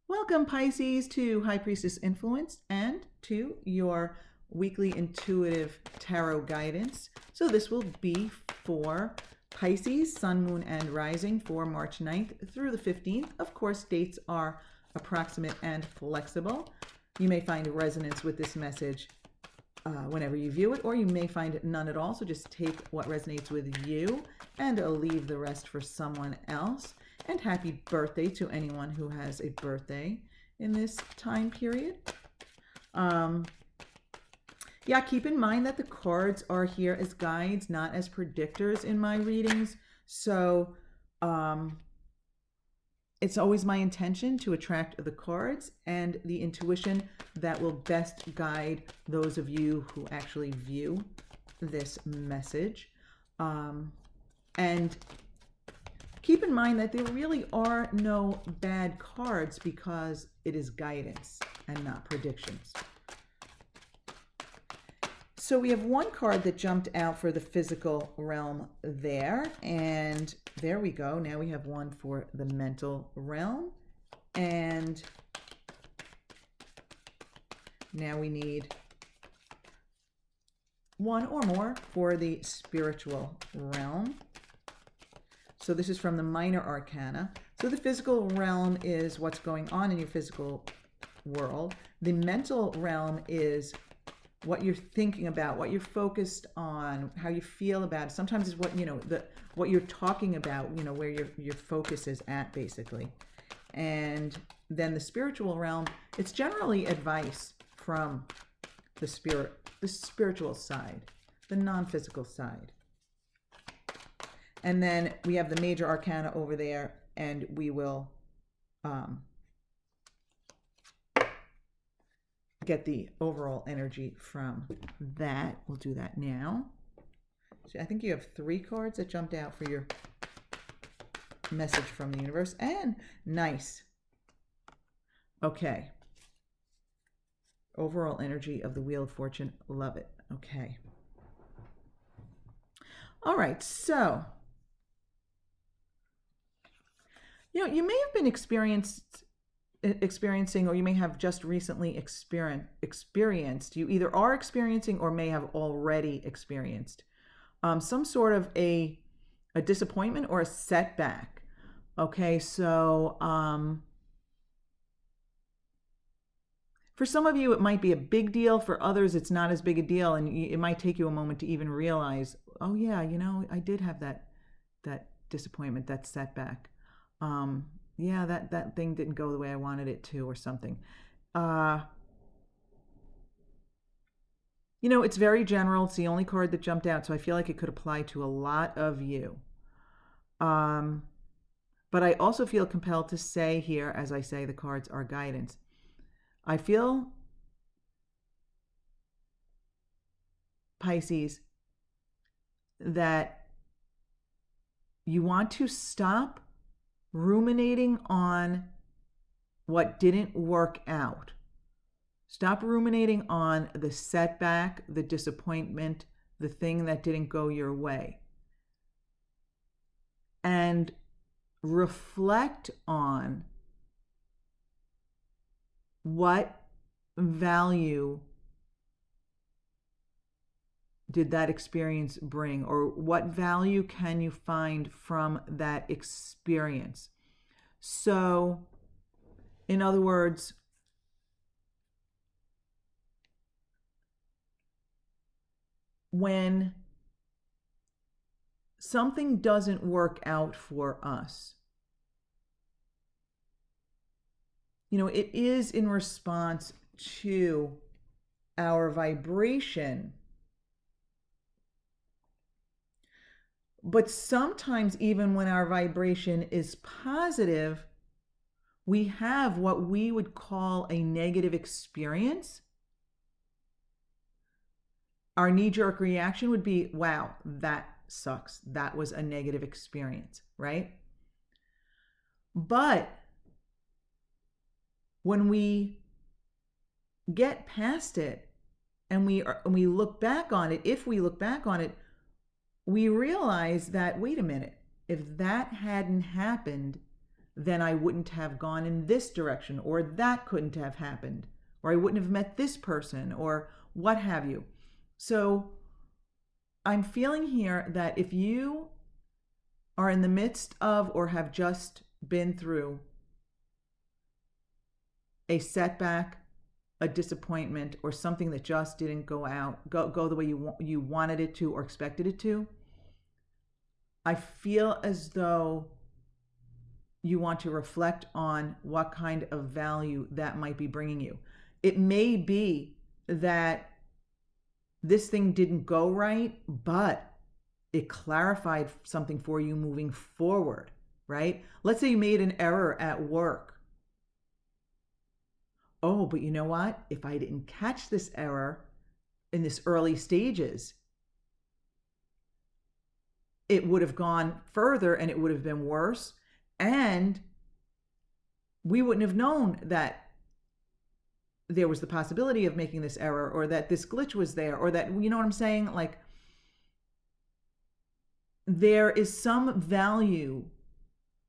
Welcome, Pisces, to High Priestess Influence and to your weekly intuitive tarot guidance. So this will be for Pisces, Sun, Moon, and Rising for March 9th through the 15th. Of course, dates are approximate and flexible. You may find resonance with this message whenever you view it, or you may find none at all. So just take what resonates with you and leave the rest for someone else. And happy birthday to anyone who has a birthday in this time period. Yeah, keep in mind that the cards are here as guides, not as predictors in my readings. So it's always my intention to attract the cards and the intuition that will best guide those of you who actually view this message. And keep in mind that there really are no bad cards because it is guidance and not predictions. So we have one card that jumped out for the physical realm there, and there we go. Now we have one for the mental realm, and now we need one or more for the spiritual realm. So this is from the minor arcana. So the physical realm is what's going on in your physical world. The mental realm is what you're thinking about, what you're focused on, how you feel about it. Sometimes it's what, what you're talking about, where your focus is at, basically. And then the spiritual realm, it's generally advice from the spiritual side, the non-physical side. And then we have the major arcana over there, and we will get the overall energy from that. We'll do that now. So I think you have 3 cards that jumped out for your message from the universe, and nice. Okay. Overall energy of the Wheel of Fortune. Love it. Okay. All right. So, you may have been experiencing, or you may have just recently experienced, you either are experiencing or may have already experienced some sort of a disappointment or a setback. Okay, so for some of you it might be a big deal, for others it's not as big a deal, and it might take you a moment to even realize, oh yeah, I did have that disappointment, that setback. Yeah, that thing didn't go the way I wanted it to, or something. It's very general. It's the only card that jumped out, so I feel like it could apply to a lot of you. But I also feel compelled to say here, as I say, the cards are guidance. I feel, Pisces, that you want to stop ruminating on what didn't work out. Stop ruminating on the setback, the disappointment, the thing that didn't go your way. And reflect on what value did that experience bring, or what value can you find from that experience? So, in other words, when something doesn't work out for us, it is in response to our vibration. But sometimes, even when our vibration is positive, we have what we would call a negative experience. Our knee-jerk reaction would be, wow, that sucks. That was a negative experience, right? But when we get past it and we look back on it, if we look back on it, we realize that, wait a minute, if that hadn't happened, then I wouldn't have gone in this direction, or that couldn't have happened, or I wouldn't have met this person, or what have you. So I'm feeling here that if you are in the midst of or have just been through a setback, a disappointment, or something that just didn't go the way you wanted it to or expected it to, I feel as though you want to reflect on what kind of value that might be bringing you. It may be that this thing didn't go right, but it clarified something for you moving forward, right? Let's say you made an error at work. Oh, but you know what? If I didn't catch this error in this early stages, it would have gone further and it would have been worse. And we wouldn't have known that there was the possibility of making this error, or that this glitch was there, or that, you know what I'm saying? Like, there is some value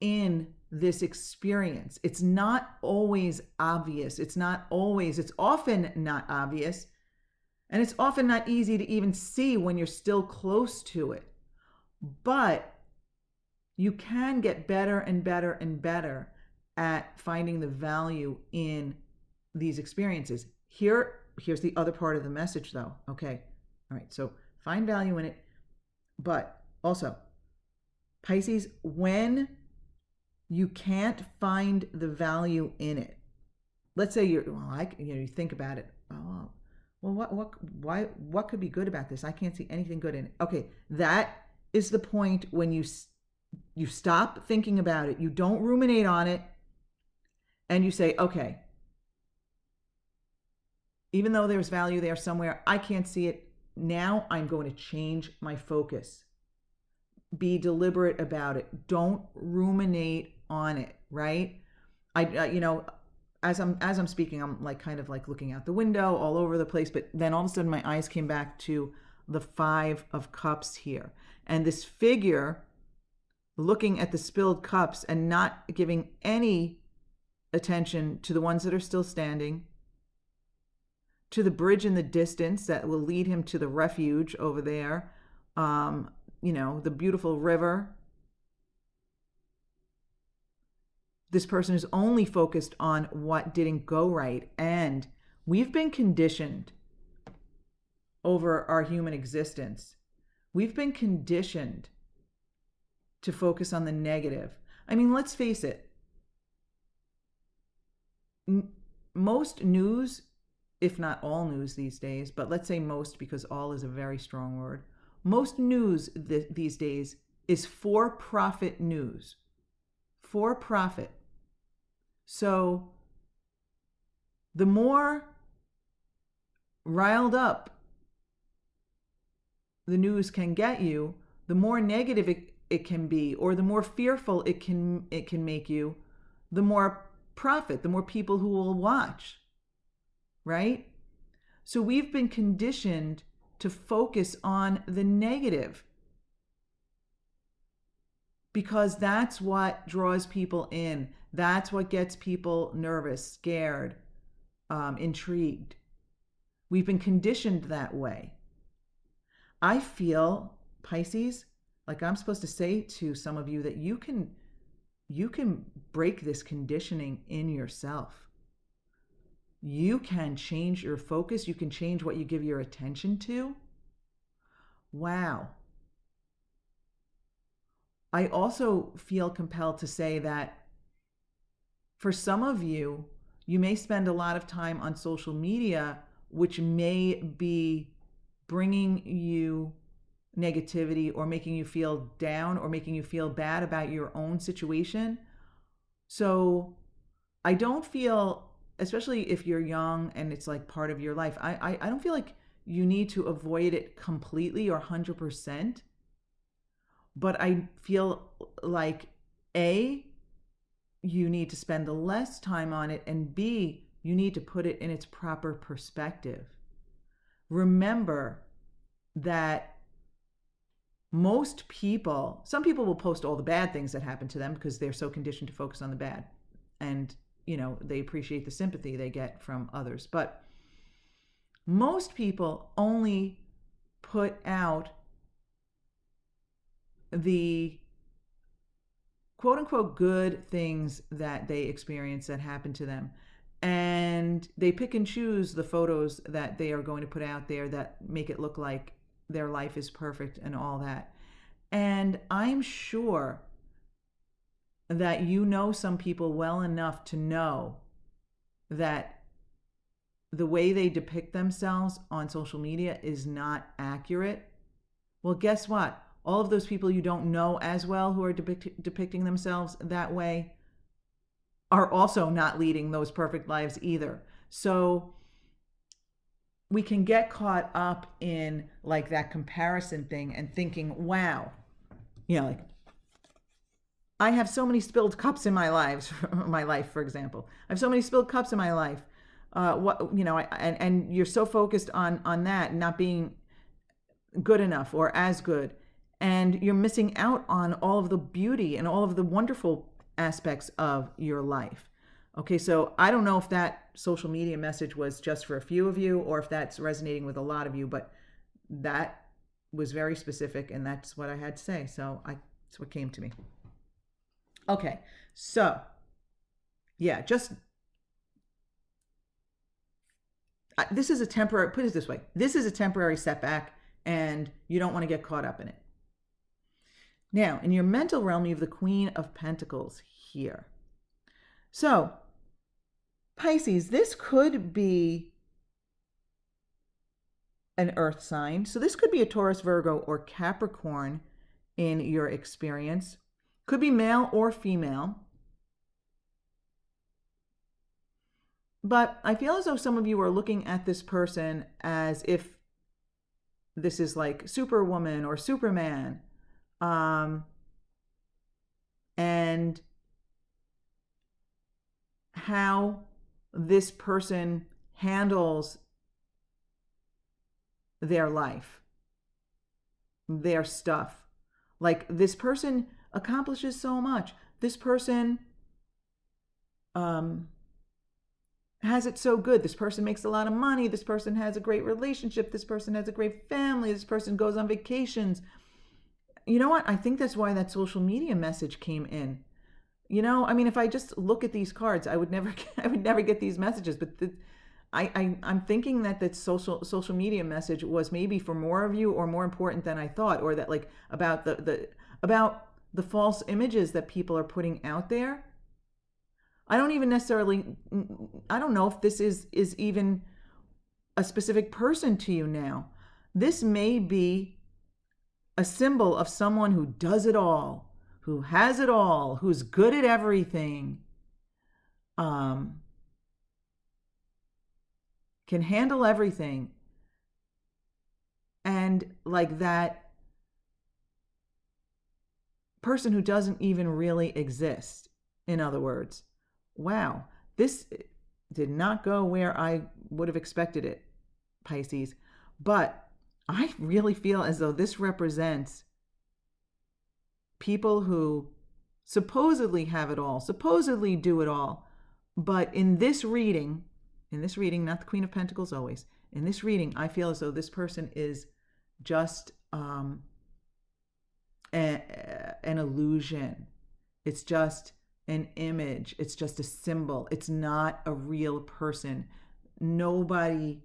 in this experience. It's not always obvious. It's often not obvious. And it's often not easy to even see when you're still close to it. But you can get better and better and better at finding the value in these experiences. Here's the other part of the message, though. Okay. All right. So find value in it. But also, Pisces, when you can't find the value in it, let's say you think about it. Oh, well, what could be good about this? I can't see anything good in it. Okay, that is the point when you stop thinking about it. You don't ruminate on it, and you say, okay, even though there's value there somewhere, I can't see it. Now I'm going to change my focus. Be deliberate about it. Don't ruminate on it, right? As I'm speaking, I'm like kind of like looking out the window all over the place, but then all of a sudden my eyes came back to the 5 of Cups here. And this figure looking at the spilled cups and not giving any attention to the ones that are still standing, to the bridge in the distance that will lead him to the refuge over there, the beautiful river. This person is only focused on what didn't go right. And we've been conditioned over our human existence. We've been conditioned to focus on the negative. I mean, let's face it. Most news, if not all news these days, but let's say most because all is a very strong word. Most news these days is for-profit news. For profit. So the more riled up the news can get you, the more negative it can be, or the more fearful it can make you, the more profit, the more people who will watch, right? So we've been conditioned to focus on the negative because that's what draws people in. That's what gets people nervous, scared, intrigued. We've been conditioned that way. I feel, Pisces, like I'm supposed to say to some of you that you can break this conditioning in yourself. You can change your focus. You can change what you give your attention to. Wow. I also feel compelled to say that for some of you, you may spend a lot of time on social media, which may be bringing you negativity or making you feel down or making you feel bad about your own situation. So I don't feel, especially if you're young and it's like part of your life, I don't feel like you need to avoid it completely or 100%. But I feel like A, you need to spend less time on it, and B, you need to put it in its proper perspective. Remember that most people, some people will post all the bad things that happen to them because they're so conditioned to focus on the bad. And, they appreciate the sympathy they get from others. But most people only put out the quote unquote good things that they experience that happen to them. And they pick and choose the photos that they are going to put out there that make it look like their life is perfect and all that. And I'm sure that some people well enough to know that the way they depict themselves on social media is not accurate. Well, guess what? All of those people you don't know as well who are depicting themselves that way are also not leading those perfect lives either. So we can get caught up in like that comparison thing and thinking, wow, like I have so many spilled cups in my life, for example. I have so many spilled cups in my life. And you're so focused on that not being good enough or as good, and you're missing out on all of the beauty and all of the wonderful aspects of your life. Okay, so I don't know if that social media message was just for a few of you or if that's resonating with a lot of you, but that was very specific, and that's what I had to say. So that's what came to me. Okay, so yeah, this is a temporary, put it this way, this is a temporary setback, and you don't want to get caught up in it. Now, in your mental realm, you have the Queen of Pentacles here. So, Pisces, this could be an earth sign. So this could be a Taurus, Virgo, or Capricorn in your experience. Could be male or female. But I feel as though some of you are looking at this person as if this is like Superwoman or Superman. And how this person handles their life, their stuff. Like this person accomplishes so much. This person has it so good. This person makes a lot of money. This person has a great relationship. This person has a great family. This person goes on vacations. You know what? I think that's why that social media message came in. If I just look at these cards, I would never get these messages. But I'm thinking that social media message was maybe for more of you or more important than I thought, or that like about the false images that people are putting out there. I don't know if this is even a specific person to you now. This may be a symbol of someone who does it all, who has it all, who's good at everything, can handle everything. And like that person who doesn't even really exist. In other words, wow, this did not go where I would have expected it, Pisces. But I really feel as though this represents people who supposedly have it all, supposedly do it all. But in this reading, not the Queen of Pentacles always, in this reading, I feel as though this person is just an illusion. It's just an image. It's just a symbol. It's not a real person. Nobody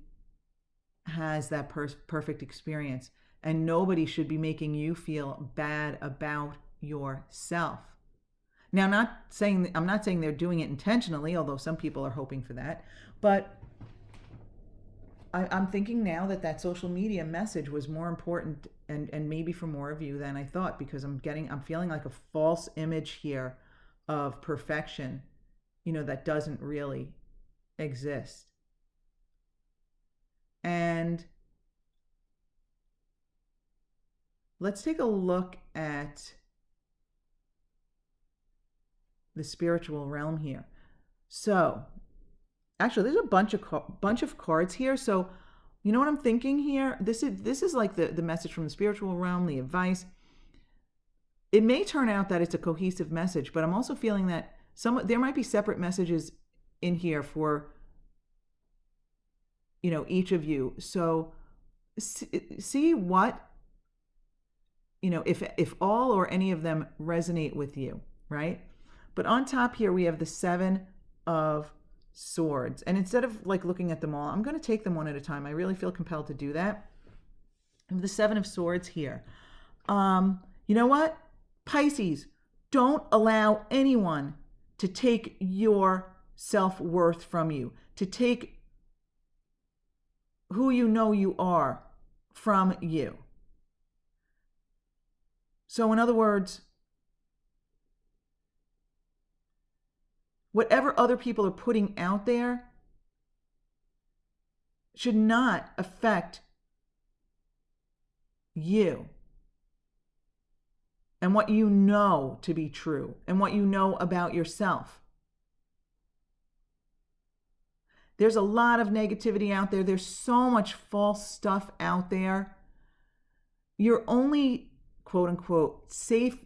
has that perfect experience, and nobody should be making you feel bad about yourself. Now, I'm not saying they're doing it intentionally, although some people are hoping for that, but I'm thinking now that social media message was more important and maybe for more of you than I thought, because I'm feeling like a false image here of perfection, that doesn't really exist. And let's take a look at the spiritual realm here. So, actually, there's a bunch of cards here. So, You know what I'm thinking here? This is like the message from the spiritual realm, the advice. It may turn out that it's a cohesive message, but I'm also feeling that there might be separate messages in here for, each of you. So see what, if all or any of them resonate with you, right? But on top here, we have the Seven of Swords. And instead of like looking at them all, I'm going to take them one at a time. I really feel compelled to do that. I have the Seven of Swords here. You know what? Pisces, don't allow anyone to take your self-worth from you, to take who you know you are from you. So in other words, whatever other people are putting out there should not affect you and what you know to be true and what you know about yourself. There's a lot of negativity out there. There's so much false stuff out there. You're only, quote unquote, safe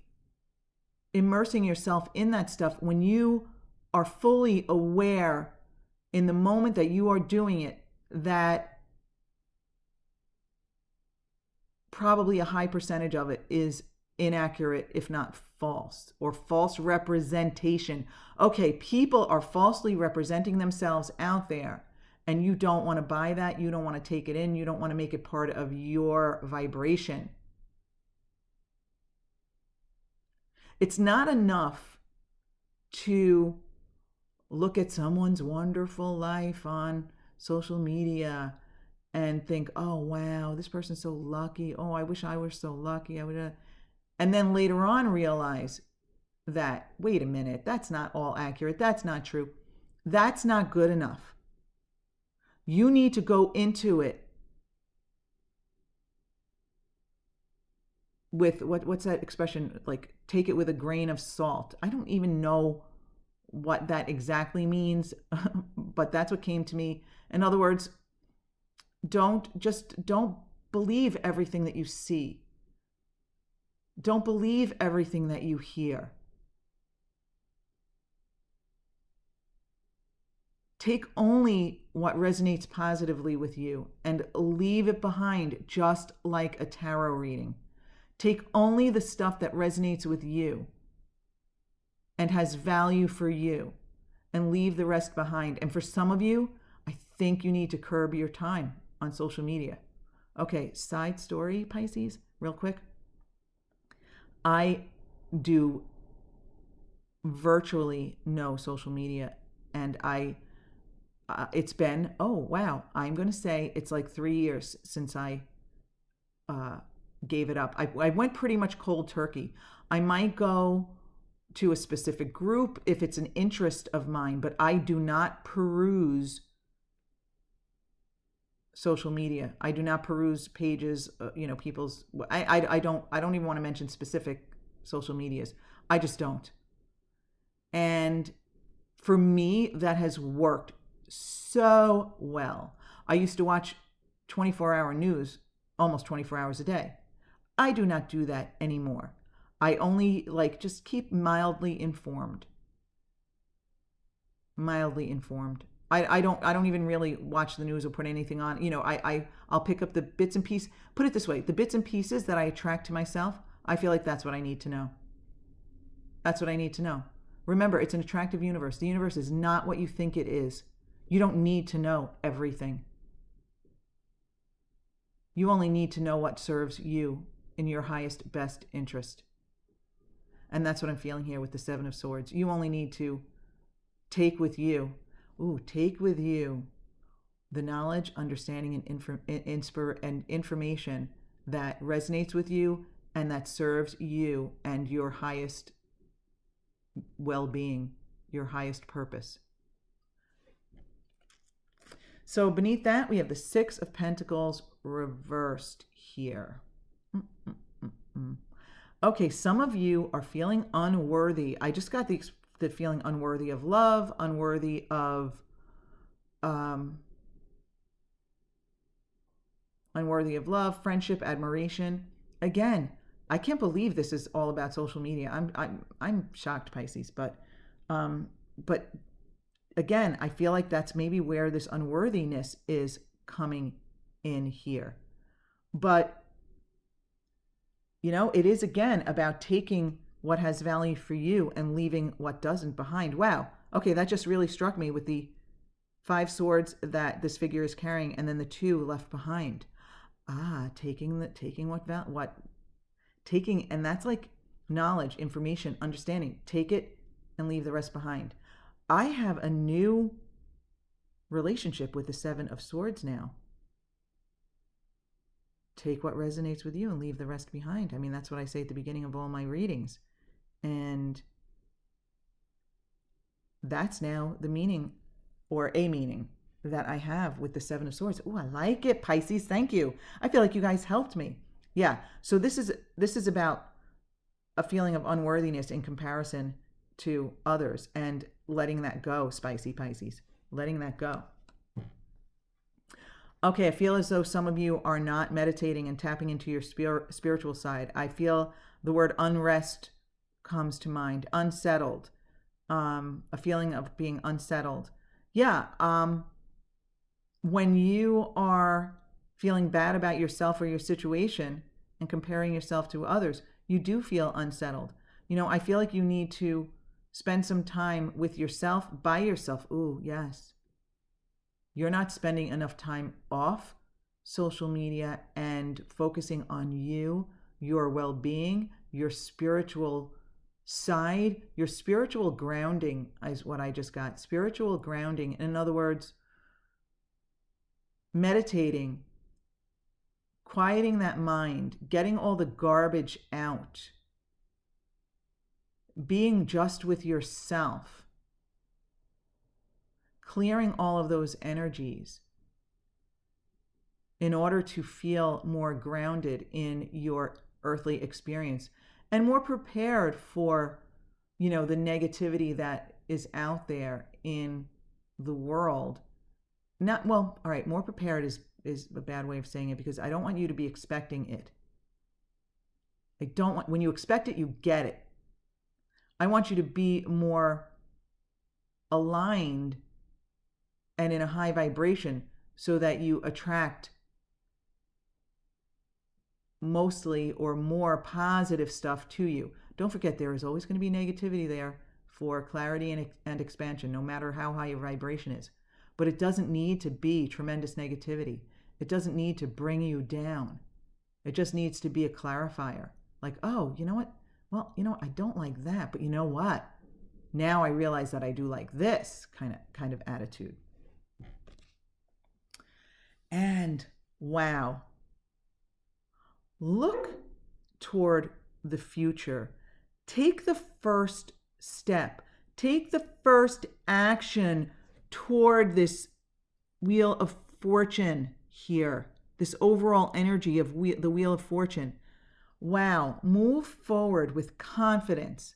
immersing yourself in that stuff when you are fully aware in the moment that you are doing it that probably a high percentage of it is inaccurate, if not false, or false representation. Okay, people are falsely representing themselves out there, and you don't want to buy that. You don't want to take it in. You don't want to make it part of your vibration. It's not enough to look at someone's wonderful life on social media and think, oh, wow, this person's so lucky. Oh, I wish I were so lucky. I would. And then later on realize that, wait a minute, that's not all accurate. That's not true. That's not good enough. You need to go into it with, what's that expression? Like, take it with a grain of salt. I don't even know what that exactly means, but that's what came to me. In other words, don't believe everything that you see. Don't believe everything that you hear. Take only what resonates positively with you and leave it behind, just like a tarot reading. Take only the stuff that resonates with you and has value for you, and leave the rest behind. And for some of you, I think you need to curb your time on social media. Okay, side story, Pisces, real quick. I do virtually no social media, and it's been, I'm going to say it's like 3 years since I gave it up. I went pretty much cold turkey. I might go to a specific group if it's an interest of mine, but I do not peruse social media. I do not peruse pages, people's. I don't even want to mention specific social medias. I just don't. And for me, that has worked so well. I used to watch 24-hour news almost 24 hours a day. I do not do that anymore. I only just keep mildly informed. Mildly informed. I don't even really watch the news or put anything on. I'll pick up the bits and pieces. Put it this way, the bits and pieces that I attract to myself, I feel like that's what I need to know. That's what I need to know. Remember, it's an attractive universe. The universe is not what you think it is. You don't need to know everything. You only need to know what serves you in your highest, best interest. And that's what I'm feeling here with the Seven of Swords. You only need to take with you the knowledge, understanding, and information that resonates with you and that serves you and your highest well-being, your highest purpose. So beneath that, we have the Six of Pentacles reversed here. Okay, some of you are feeling unworthy. I just got the feeling unworthy of love, unworthy of unworthy of love, friendship, admiration. Again, I can't believe this is all about social media. I'm shocked, Pisces, but again, I feel like that's maybe where this unworthiness is coming in here. But it is again about taking what has value for you and leaving what doesn't behind. Wow. Okay, that just really struck me with the 5 swords that this figure is carrying and then the 2 left behind. Taking and that's like knowledge, information, understanding. Take it and leave the rest behind. I have a new relationship with the 7 of Swords now. Take what resonates with you and leave the rest behind. I mean, that's what I say at the beginning of all my readings. And that's now the meaning, or a meaning, that I have with the 7 of Swords. Oh, I like it, Pisces. Thank you. I feel like you guys helped me. Yeah. So this is about a feeling of unworthiness in comparison to others and letting that go, spicy Pisces. Letting that go. Okay, I feel as though some of you are not meditating and tapping into your spiritual side. I feel the word unrest comes to mind. Unsettled. A feeling of being unsettled. Yeah. When you are feeling bad about yourself or your situation and comparing yourself to others, you do feel unsettled. I feel like you need to spend some time with yourself, by yourself. Ooh, yes. You're not spending enough time off social media and focusing on you, your well-being, your spiritual side, your spiritual grounding is what I just got. Spiritual grounding. In other words, meditating, quieting that mind, getting all the garbage out, being just with yourself, clearing all of those energies in order to feel more grounded in your earthly experience and more prepared for, the negativity that is out there in the world. All right, more prepared is a bad way of saying it, because I don't want you to be expecting it. When you expect it, you get it. I want you to be more aligned and in a high vibration so that you attract mostly or more positive stuff to you. Don't forget, there is always going to be negativity there for clarity and expansion, no matter how high your vibration is. But it doesn't need to be tremendous negativity. It doesn't need to bring you down. It just needs to be a clarifier. Like, oh, you know what? Well, I don't like that, but you know what? Now I realize that I do like this kind of attitude. And wow, look toward the future. Take the first step. Take the first action toward this wheel of fortune here, this overall energy of the wheel of fortune. Wow, move forward with confidence,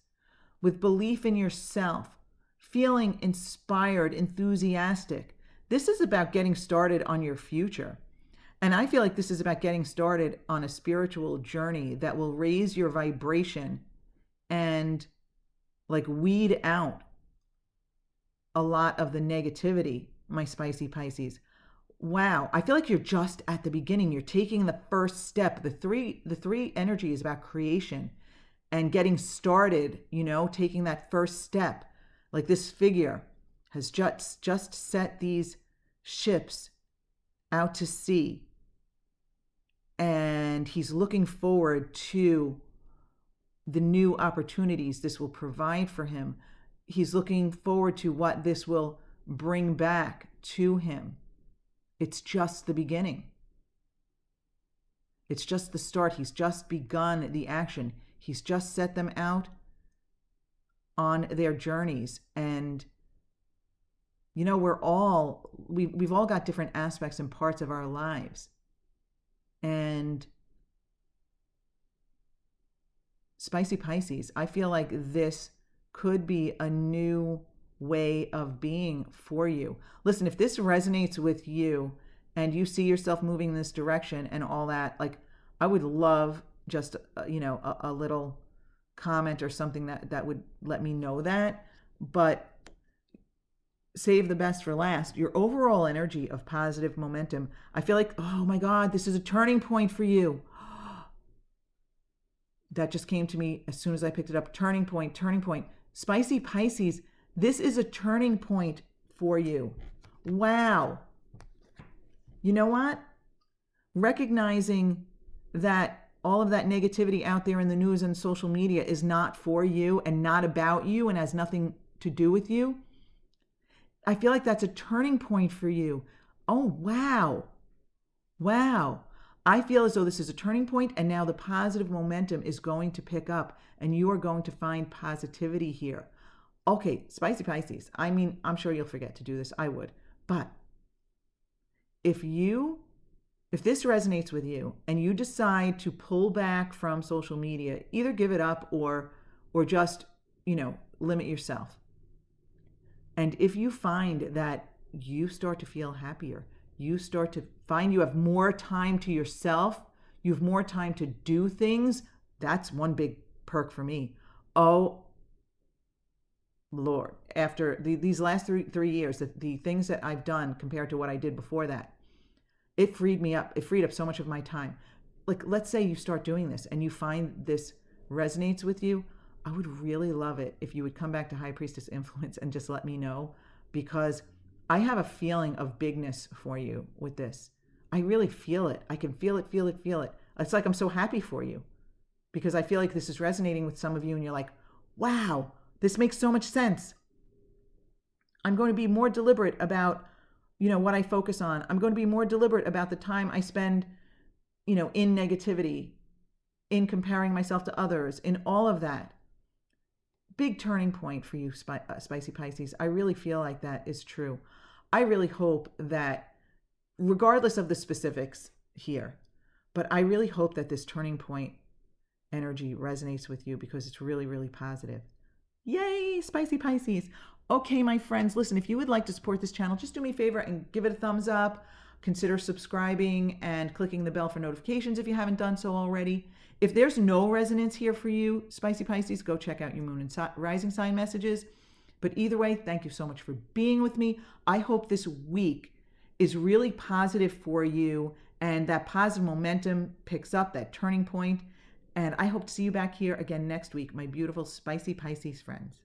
with belief in yourself, feeling inspired, enthusiastic. This is about getting started on your future. And I feel like this is about getting started on a spiritual journey that will raise your vibration and like weed out a lot of the negativity, my spicy Pisces. Wow, I feel like you're just at the beginning. You're taking the first step. The three energy is about creation and getting started, taking that first step. Like this figure has just set these ships out to sea. And he's looking forward to the new opportunities this will provide for him. He's looking forward to what this will bring back to him. It's just the beginning. It's just the start. He's just begun the action. He's just set them out on their journeys. And, we've all got different aspects and parts of our lives. And spicy Pisces, I feel like this could be a new way of being for you. Listen, if this resonates with you, and you see yourself moving in this direction and all that, like, I would love just, a little comment or something that would let me know that. But save the best for last. Your overall energy of positive momentum. I feel like, oh my God, this is a turning point for you. That just came to me as soon as I picked it up. Turning point, turning point. Spicy Pisces, this is a turning point for you. Wow. You know what? Recognizing that all of that negativity out there in the news and social media is not for you and not about you and has nothing to do with you. I feel like that's a turning point for you. Oh, wow. Wow. I feel as though this is a turning point, and now the positive momentum is going to pick up, and you are going to find positivity here. Okay, Spicy Pisces. I mean, I'm sure you'll forget to do this. I would. But if this resonates with you and you decide to pull back from social media, either give it up or just, limit yourself. And if you find that you start to feel happier, you start to find you have more time to yourself, you have more time to do things, that's one big perk for me. Oh, Lord, after these last three years, the things that I've done compared to what I did before that, it freed me up. It freed up so much of my time. Like, let's say you start doing this and you find this resonates with you. I would really love it if you would come back to High Priestess Influence and just let me know, because I have a feeling of bigness for you with this. I really feel it. I can feel it, feel it, feel it. It's like I'm so happy for you because I feel like this is resonating with some of you and you're like, wow, this makes so much sense. I'm going to be more deliberate about, what I focus on. I'm going to be more deliberate about the time I spend, in negativity, in comparing myself to others, in all of that. Big turning point for you, Spicy Pisces. I really feel like that is true. I really hope that, regardless of the specifics here, but I really hope that this turning point energy resonates with you because it's really, really positive. Yay, Spicy Pisces. Okay, my friends, listen, if you would like to support this channel, just do me a favor and give it a thumbs up. Consider subscribing and clicking the bell for notifications if you haven't done so already. If there's no resonance here for you, Spicy Pisces, go check out your moon and rising sign messages. But either way, thank you so much for being with me. I hope this week is really positive for you and that positive momentum picks up, that turning point. And I hope to see you back here again next week, my beautiful Spicy Pisces friends.